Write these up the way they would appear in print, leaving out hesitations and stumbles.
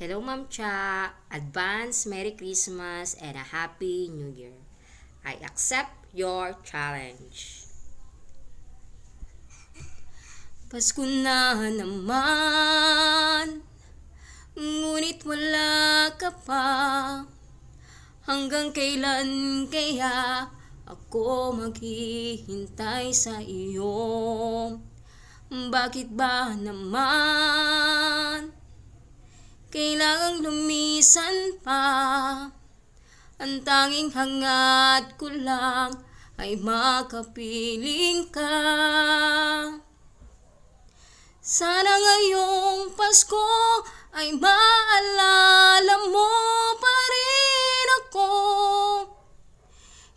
Hello, Ma'am Cha. Advance Merry Christmas and a Happy New Year. I accept your challenge. Pasko na naman, ngunit wala ka pa. Hanggang kailan kaya ako maghihintay sa iyo? Bakit ba naman kailangang lumisan pa? Ang tanging hangad ko lang ay makapiling ka. Sana ngayong Pasko ay maalala mo pa rin ako.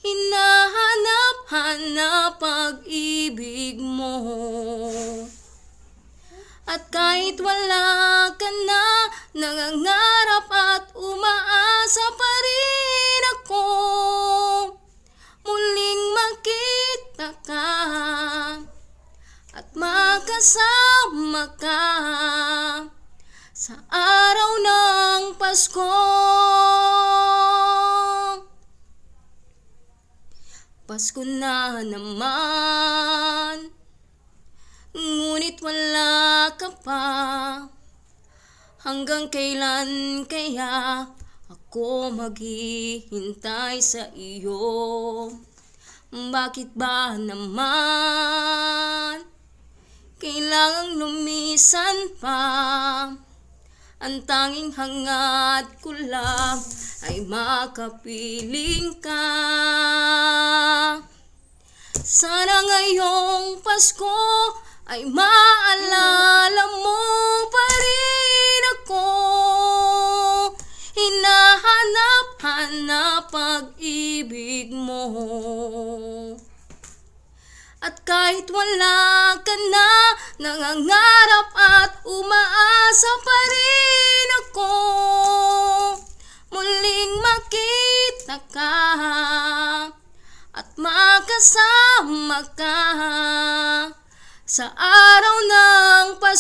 Hinahanap-hanap pag-ibig mo. At kahit wala ka na, nangangarap at umaasa pa rin ako. Muling makita ka at makasama ka sa araw ng Pasko. Pasko na naman, ngunit wala ka pa. Hanggang kailan kaya ako maghihintay sa iyo? Bakit ba naman kailangang lumisan pa? Ang tanging hangad ko lang ay makapiling ka. Sana ngayong Pasko ay maalala mo pa rin ako. Hinahanap-hanap pag-ibig mo. At kahit wala ka na, nangangarap at umaasa pa rin ako. Muling makita ka at makasama ka sa araw ng Pasko.